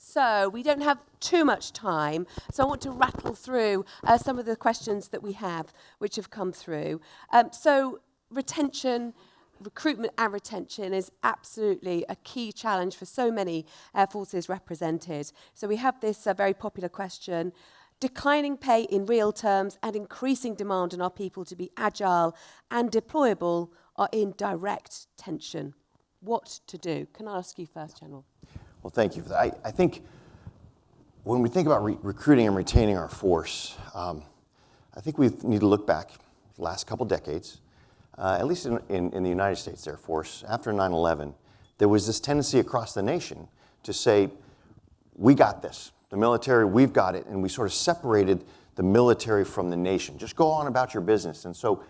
So we don't have too much time, so I want to rattle through some of the questions that we have, which have come through. So retention, recruitment and retention is absolutely a key challenge for so many Air Forces represented. So we have this very popular question: declining pay in real terms and increasing demand on our people to be agile and deployable are in direct tension. What to do? Can I ask you first, General? Well, thank you for that. I think when we think about recruiting and retaining our force, I think we need to look back the last couple decades, at least in the United States Air Force. After 9/11, there was this tendency across the nation to say, we got this. The military, we've got it. And we sort of separated the military from the nation. Just go on about your business. And so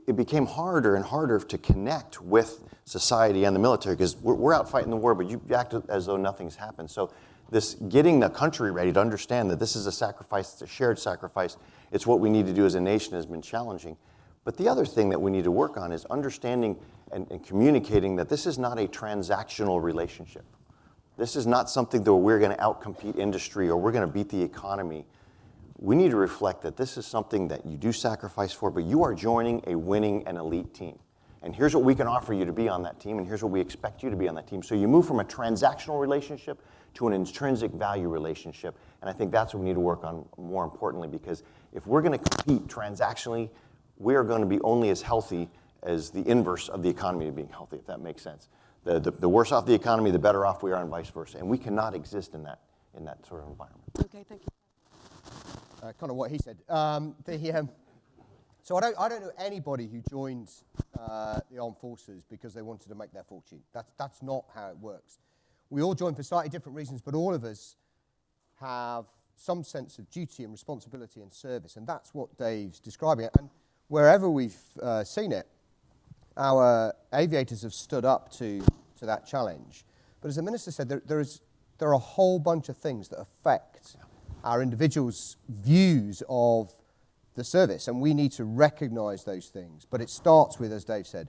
it became harder and harder to connect with society and the military, because we're out fighting the war, but you act as though nothing's happened. So this getting the country ready to understand that this is a sacrifice, it's a shared sacrifice, it's what we need to do as a nation has been challenging. But the other thing that we need to work on is understanding and communicating that this is not a transactional relationship. This is not something that we're going to outcompete industry or we're going to beat the economy. We need to reflect that this is something that you do sacrifice for, but you are joining a winning and elite team. And here's what we can offer you to be on that team, and here's what we expect you to be on that team. So you move from a transactional relationship to an intrinsic value relationship. And I think that's what we need to work on more importantly, because if we're going to compete transactionally, we are going to be only as healthy as the inverse of the economy being healthy, if that makes sense. The worse off the economy, the better off we are, and vice versa. And we cannot exist in that sort of environment. Okay, thank you. Kind of what he said. So I don't know anybody who joined the armed forces because they wanted to make their fortune. That's not how it works. We all join for slightly different reasons, but all of us have some sense of duty and responsibility and service, and that's what Dave's describing. And wherever we've seen it, our aviators have stood up to that challenge. But as the Minister said, there are a whole bunch of things that affect our individuals' views of the service, and we need to recognise those things. But it starts with, as Dave said,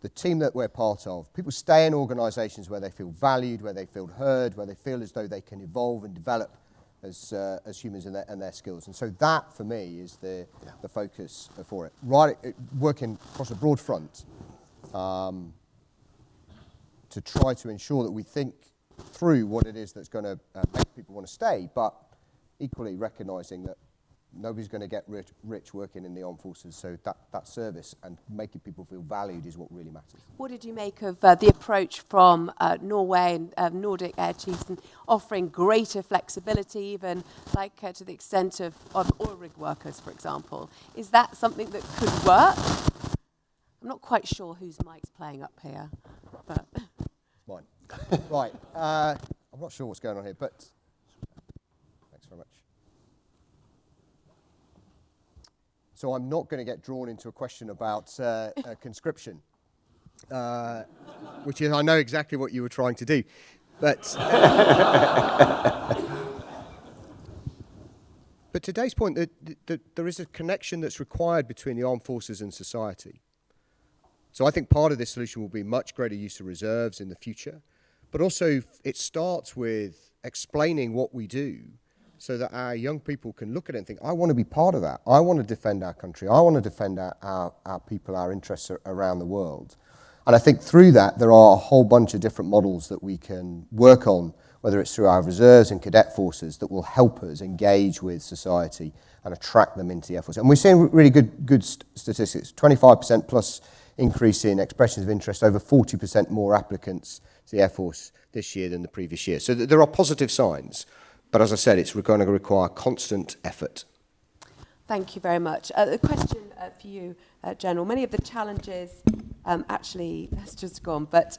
the team that we're part of. People stay in organisations where they feel valued, where they feel heard, where they feel as though they can evolve and develop as humans and their skills. And so that, for me, is the focus for it. Right, working across a broad front to try to ensure that we think through what it is that's going to make people want to stay, but equally recognising that nobody's going to get rich working in the armed forces, so that service and making people feel valued is what really matters. What did you make of the approach from Norway and Nordic Air Chiefs and offering greater flexibility, even like to the extent of oil rig workers, for example? Is that something that could work? I'm not quite sure whose mic's playing up here, but... Mine. Right. I'm not sure what's going on here, but thanks very much. So I'm not going to get drawn into a question about conscription, which is, I know exactly what you were trying to do. But but to Dave's point, there is a connection that's required between the armed forces and society. So I think part of this solution will be much greater use of reserves in the future, but also it starts with explaining what we do so that our young people can look at it and think, I want to be part of that. I want to defend our country. I want to defend our people, our interests around the world. And I think through that, there are a whole bunch of different models that we can work on, whether it's through our reserves and cadet forces, that will help us engage with society and attract them into the Air Force. And we're seeing really good statistics, 25% plus increase in expressions of interest, over 40% more applicants to the Air Force this year than the previous year. So there are positive signs. But as I said, it's going to require constant effort. Thank you very much. The question for you, General, many of the challenges, actually, that's just gone, but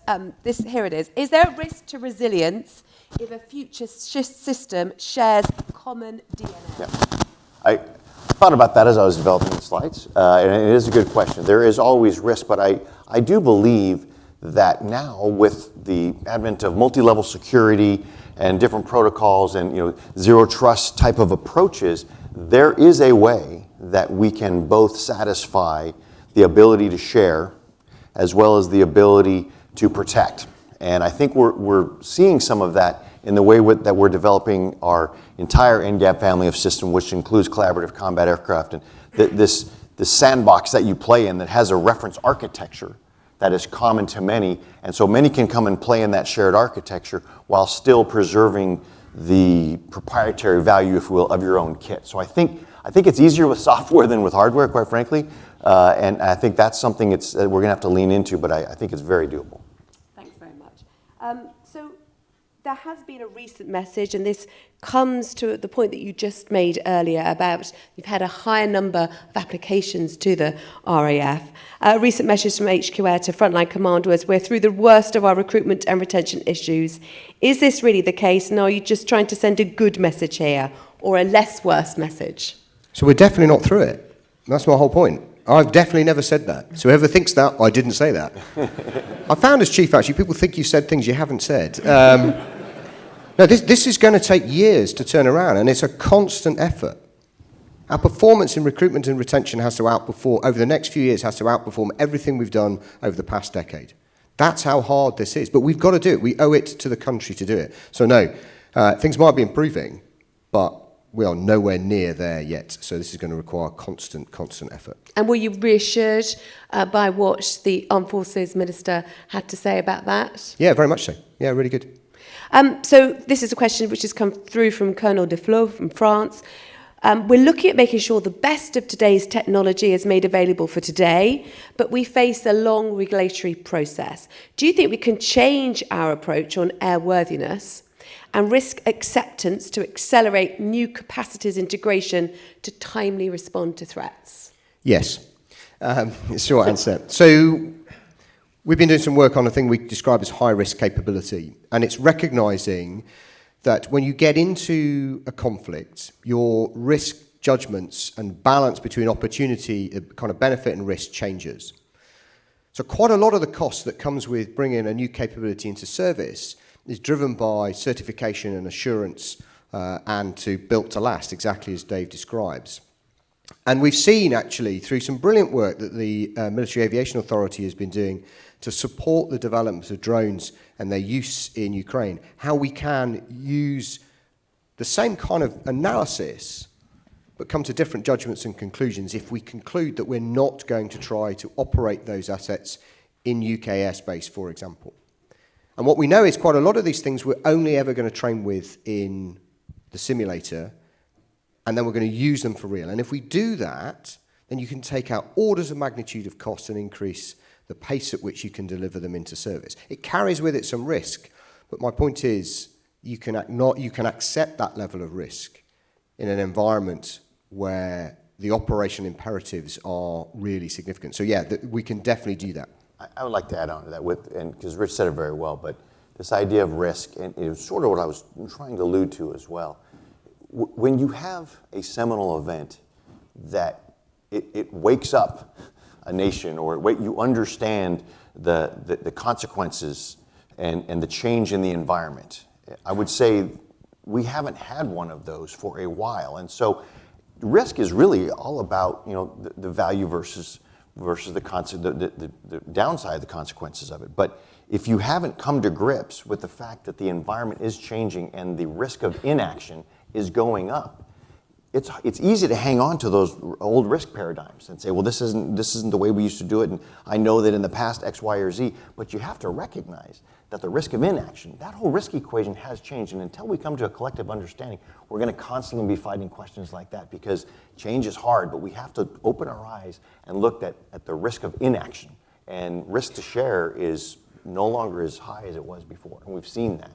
here it is. Is there a risk to resilience if a future system shares a common DNA? Yeah. I thought about that as I was developing the slides, and it is a good question. There is always risk, but I do believe that now with the advent of multi-level security and different protocols and zero trust type of approaches, there is a way that we can both satisfy the ability to share as well as the ability to protect. And I think we're seeing some of that in the way that we're developing our entire NGAP family of system, which includes collaborative combat aircraft, and this sandbox that you play in that has a reference architecture that is common to many, and so many can come and play in that shared architecture while still preserving the proprietary value, if you will, of your own kit. So I think it's easier with software than with hardware, quite frankly, and I think that's something we're going to have to lean into, but I think it's very doable. Thanks very much. So there has been a recent message, and this comes to the point that you just made earlier about you've had a higher number of applications to the RAF. A recent message from HQ Air to frontline command was, we're through the worst of our recruitment and retention issues. Is this really the case, and are you just trying to send a good message here, or a less worse message? So we're definitely not through it. That's my whole point. I've definitely never said that. So whoever thinks that, I didn't say that. I found as chief, actually, people think you said things you haven't said. No, this is going to take years to turn around, and it's a constant effort. Our performance in recruitment and retention has to outperform, over the next few years, has to outperform everything we've done over the past decade. That's how hard this is. But we've got to do it. We owe it to the country to do it. So no, things might be improving, but we are nowhere near there yet. So this is going to require constant effort. And were you reassured by what the Armed Forces Minister had to say about that? Yeah, very much so. Yeah, really good. So this is a question which has come through from Colonel Deflo from France. We're looking at making sure the best of today's technology is made available for today, but we face a long regulatory process. Do you think we can change our approach on airworthiness and risk acceptance to accelerate new capacities integration to timely respond to threats? Yes. Short answer. So we've been doing some work on a thing we describe as high-risk capability, and it's recognising that when you get into a conflict, your risk judgments and balance between opportunity, kind of benefit and risk changes. So quite a lot of the cost that comes with bringing a new capability into service is driven by certification and assurance and to built to last, exactly as Dave describes. And we've seen, actually, through some brilliant work that the Military Aviation Authority has been doing to support the development of drones and their use in Ukraine, how we can use the same kind of analysis but come to different judgments and conclusions if we conclude that we're not going to try to operate those assets in UK airspace, for example. And what we know is quite a lot of these things we're only ever going to train with in the simulator, and then we're going to use them for real. And if we do that, then you can take out orders of magnitude of cost and increase the pace at which you can deliver them into service. It carries with it some risk, but my point is you can accept that level of risk in an environment where the operational imperatives are really significant. So yeah, we can definitely do that. I would like to add on to that, because Rich said it very well, but this idea of risk, and it was sort of what I was trying to allude to as well. When you have a seminal event that it wakes up a nation, or you understand the consequences and the change in the environment, I would say we haven't had one of those for a while. And so risk is really all about the value versus the downside of the consequences of it. But if you haven't come to grips with the fact that the environment is changing and the risk of inaction is going up, it's easy to hang on to those old risk paradigms and say, well, this isn't the way we used to do it, and I know that in the past X, Y, or Z. But you have to recognize that the risk of inaction, that whole risk equation has changed, and until we come to a collective understanding, we're going to constantly be fighting questions like that, because change is hard, but we have to open our eyes and look at the risk of inaction, and risk to share is no longer as high as it was before, and we've seen that.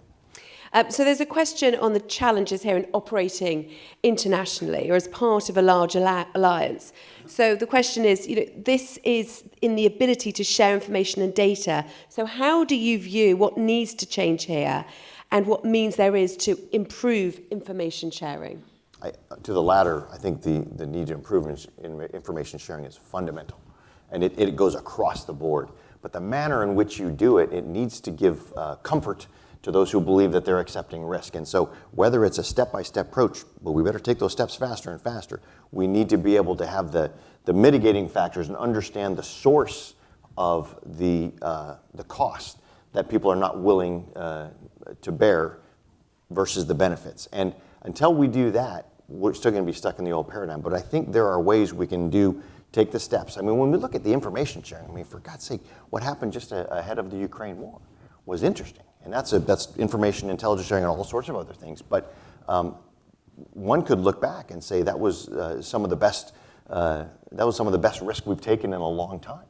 So there's a question on the challenges here in operating internationally or as part of a large alliance. So the question is, this is in the ability to share information and data. So how do you view what needs to change here and what means there is to improve information sharing? To the latter, I think the need to improve in information sharing is fundamental, and it goes across the board. But the manner in which you do it, it needs to give comfort to those who believe that they're accepting risk. And so whether it's a step-by-step approach, but we better take those steps faster and faster, we need to be able to have the mitigating factors and understand the source of the cost that people are not willing to bear versus the benefits. And until we do that, we're still going to be stuck in the old paradigm. But I think there are ways we can take the steps. I mean, when we look at the information sharing, I mean, for God's sake, what happened just ahead of the Ukraine war was interesting. And that's information intelligence sharing and all sorts of other things. But one could look back and say that was some of the best risk we've taken in a long time.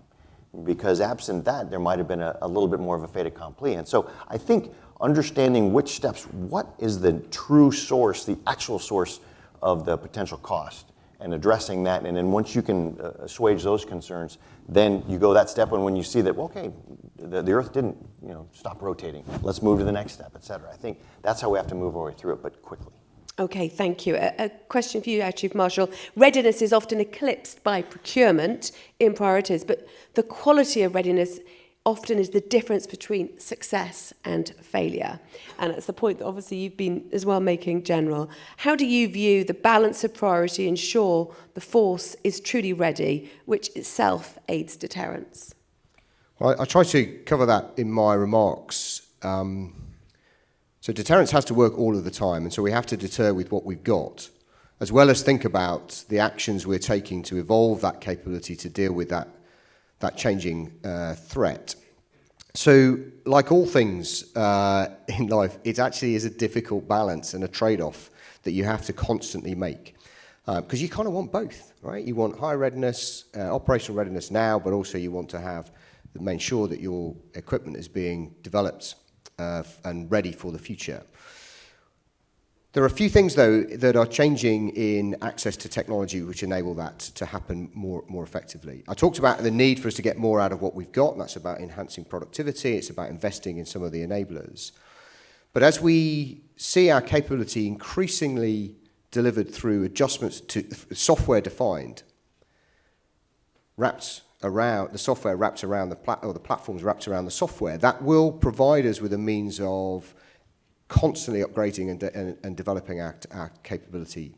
Because absent that, there might have been a little bit more of a fait accompli. And so I think understanding which steps, what is the true source, the actual source of the potential cost, and addressing that, and then once you can assuage those concerns, then you go that step, and when you see that, well, okay, the Earth didn't stop rotating, let's move to the next step, et cetera. I think that's how we have to move our way through it, but quickly. Okay, thank you. A question for you, Chief Marshal. Readiness is often eclipsed by procurement in priorities, but the quality of readiness often is the difference between success and failure. And it's the point that obviously you've been as well making, General. How do you view the balance of priority ensure the force is truly ready, which itself aids deterrence? Well, I tried to cover that in my remarks. So deterrence has to work all of the time, and so we have to deter with what we've got, as well as think about the actions we're taking to evolve that capability to deal with that changing threat. So, like all things in life, it actually is a difficult balance and a trade-off that you have to constantly make, because you kind of want both, right? You want high readiness, operational readiness now, but also you want to make sure that your equipment is being developed and ready for the future. There are a few things, though, that are changing in access to technology which enable that to happen more effectively. I talked about the need for us to get more out of what we've got, and that's about enhancing productivity, it's about investing in some of the enablers. But as we see our capability increasingly delivered through adjustments to software-defined, the software wrapped around the platforms wrapped around the software, that will provide us with a means of constantly upgrading and developing our capability.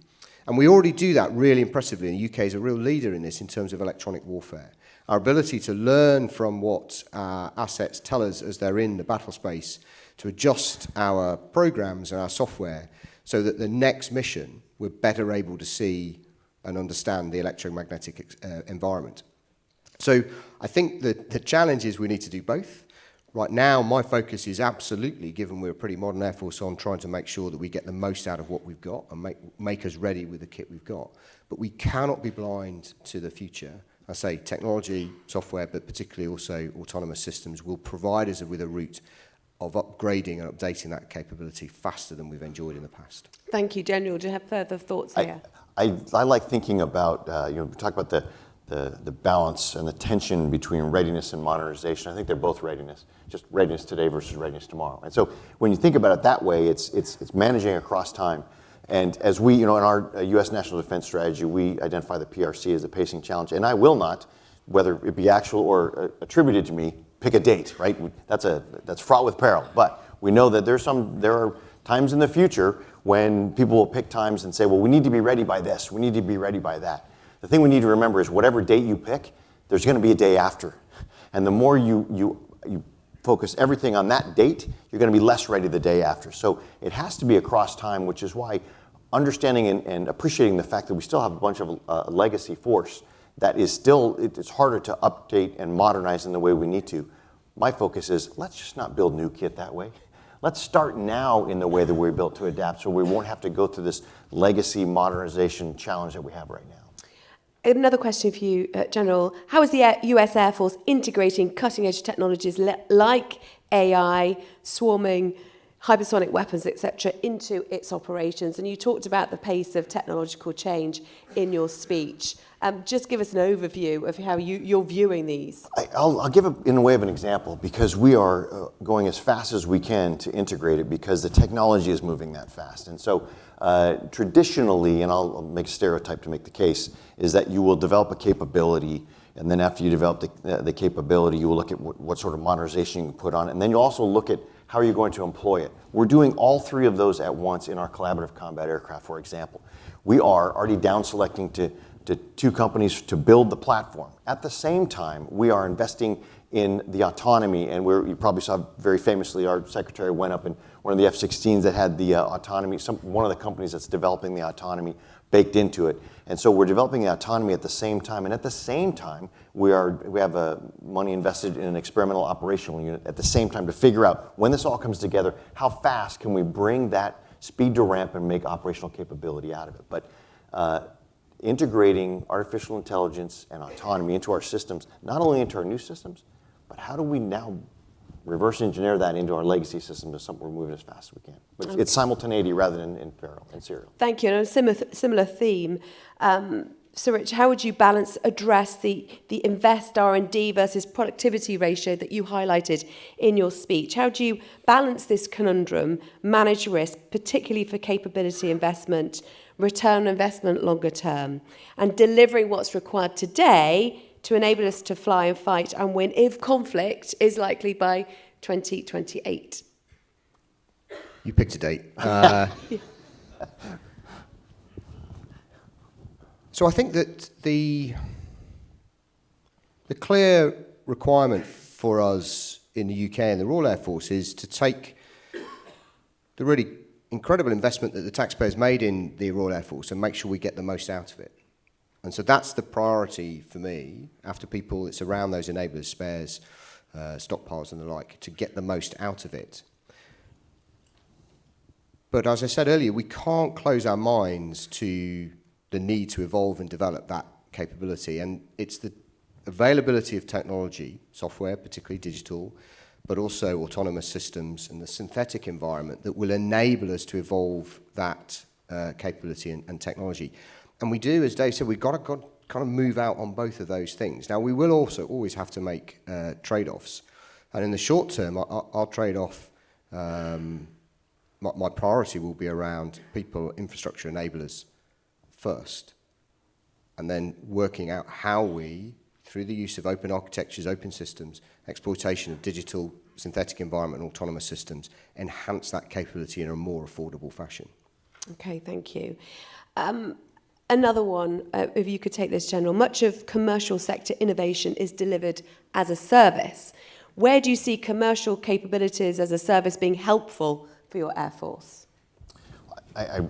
And we already do that really impressively. And the UK is a real leader in this in terms of electronic warfare. Our ability to learn from what our assets tell us as they're in the battle space, to adjust our programs and our software so that the next mission we're better able to see and understand the electromagnetic environment. So I think that the challenge is we need to do both. Right now, my focus is absolutely, given we're a pretty modern Air Force, on trying to make sure that we get the most out of what we've got and make us ready with the kit we've got. But we cannot be blind to the future. I say technology, software, but particularly also autonomous systems will provide us with a route of upgrading and updating that capability faster than we've enjoyed in the past. Thank you, General. Do you have further thoughts here? I like thinking about, we talk about the balance and the tension between readiness and modernization. I think they're both readiness, just readiness today versus readiness tomorrow. And so when you think about it that way, it's managing across time. And as we, in our U.S. National Defense Strategy, we identify the PRC as the pacing challenge. And I will not, whether it be actual or attributed to me, pick a date, right? That's fraught with peril. But we know that there are times in the future when people will pick times and say, well, we need to be ready by this, we need to be ready by that. The thing we need to remember is whatever date you pick, there's going to be a day after. And the more you focus everything on that date, you're going to be less ready the day after. So it has to be across time, which is why understanding and appreciating the fact that we still have a bunch of legacy force that is still, it's harder to update and modernize in the way we need to. My focus is, let's just not build new kit that way. Let's start now in the way that we're built to adapt so we won't have to go through this legacy modernization challenge that we have right now. Another question for you, General. How is the US Air Force integrating cutting-edge technologies like AI, swarming, hypersonic weapons, etc., into its operations? And you talked about the pace of technological change in your speech. Just give us an overview of how you're viewing these. I'll give it in the way of an example, because we are going as fast as we can to integrate it because the technology is moving that fast. And so traditionally, and I'll make a stereotype to make the case, is that you will develop a capability, and then after you develop the capability, you will look at what sort of modernization you can put on it, and then you also look at how are you going to employ it. We're doing all three of those at once in our collaborative combat aircraft, for example. We are already down selecting to two companies to build the platform. At the same time, we are investing in the autonomy, and you probably saw very famously our secretary went up in one of the F-16s that had the autonomy, one of the companies that's developing the autonomy baked into it. And so we're developing the autonomy at the same time, and at the same time we have money invested in an experimental operational unit at the same time to figure out, when this all comes together, how fast can we bring that speed to ramp and make operational capability out of it. But integrating artificial intelligence and autonomy into our systems, not only into our new systems, but how do we now reverse engineer that into our legacy system to something we're moving as fast as we can. But it's simultaneity rather than in parallel, in serial. Thank you. And on a similar theme, Sir Rich, how would you address the invest R&D versus productivity ratio that you highlighted in your speech? How do you balance this conundrum, manage risk, particularly for capability investment, return on investment longer term, and delivering what's required today to enable us to fly and fight and win if conflict is likely by 2028? You picked a date. So I think that the clear requirement for us in the UK and the Royal Air Force is to take the really incredible investment that the taxpayers made in the Royal Air Force and make sure we get the most out of it. And so that's the priority for me. After people, it's around those enablers, spares, stockpiles and the like, to get the most out of it. But as I said earlier, we can't close our minds to the need to evolve and develop that capability. And it's the availability of technology, software, particularly digital, but also autonomous systems and the synthetic environment that will enable us to evolve that capability and technology. And we do, as Dave said, we've got to kind of move out on both of those things. Now, we will also always have to make trade-offs. And in the short term, I'll trade off, my priority will be around people, infrastructure enablers first, and then working out how we, through the use of open architectures, open systems, exploitation of digital, synthetic environment, and autonomous systems, enhance that capability in a more affordable fashion. Okay, thank you. Another one, if you could take this, General. Much of commercial sector innovation is delivered as a service. Where do you see commercial capabilities as a service being helpful for your Air Force? I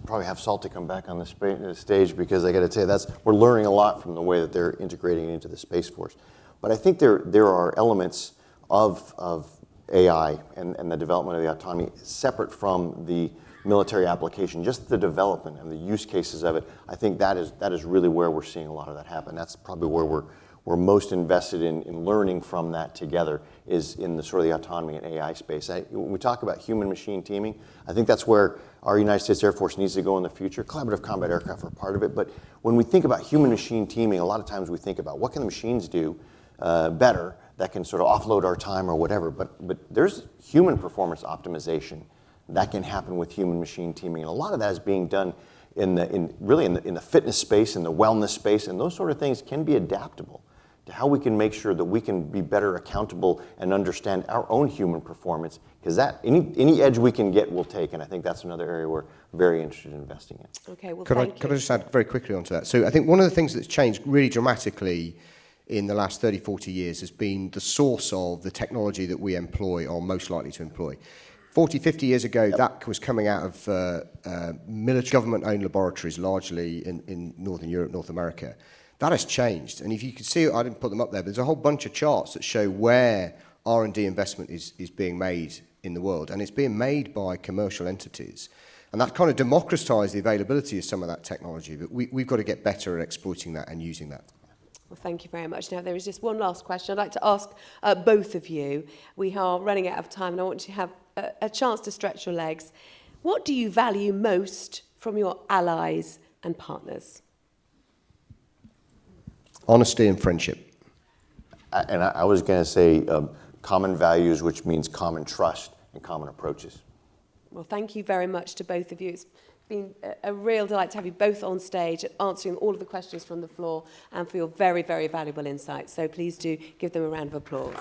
probably have Salty come back on the stage, because I got to tell you, we're learning a lot from the way that they're integrating into the Space Force. But I think there are elements of AI and the development of the autonomy separate from the military application, just the development and the use cases of it. I think that is really where we're seeing a lot of that happen. That's probably where we're most invested in learning from that together, is in the sort of the autonomy and AI space. When we talk about human-machine teaming, I think that's where our United States Air Force needs to go in the future. Collaborative combat aircraft are part of it, but when we think about human-machine teaming, a lot of times we think about what can the machines do better that can sort of offload our time or whatever, but there's human performance optimization that can happen with human-machine teaming, and a lot of that is being done in the fitness space, in the wellness space, and those sort of things can be adaptable to how we can make sure that we can be better accountable and understand our own human performance, because that any edge we can get, we'll take, and I think that's another area we're very interested in investing in. Okay, well, Could I just add very quickly onto that? So I think one of the things that's changed really dramatically in the last 30, 40 years has been the source of the technology that we employ or most likely to employ. 40, 50 years ago, that was coming out of military government-owned laboratories, largely in Northern Europe, North America. That has changed. And if you can see, I didn't put them up there, but there's a whole bunch of charts that show where R&D investment is being made in the world. And it's being made by commercial entities. And that kind of democratized the availability of some of that technology. But we've got to get better at exploiting that and using that. Well, thank you very much. Now, there is just one last question I'd like to ask both of you. We are running out of time, and I want you to have a chance to stretch your legs. What do you value most from your allies and partners? Honesty and friendship. I was going to say common values, which means common trust and common approaches. Well, thank you very much to both of you. It's been a real delight to have you both on stage, answering all of the questions from the floor, and for your very, very valuable insights. So please do give them a round of applause.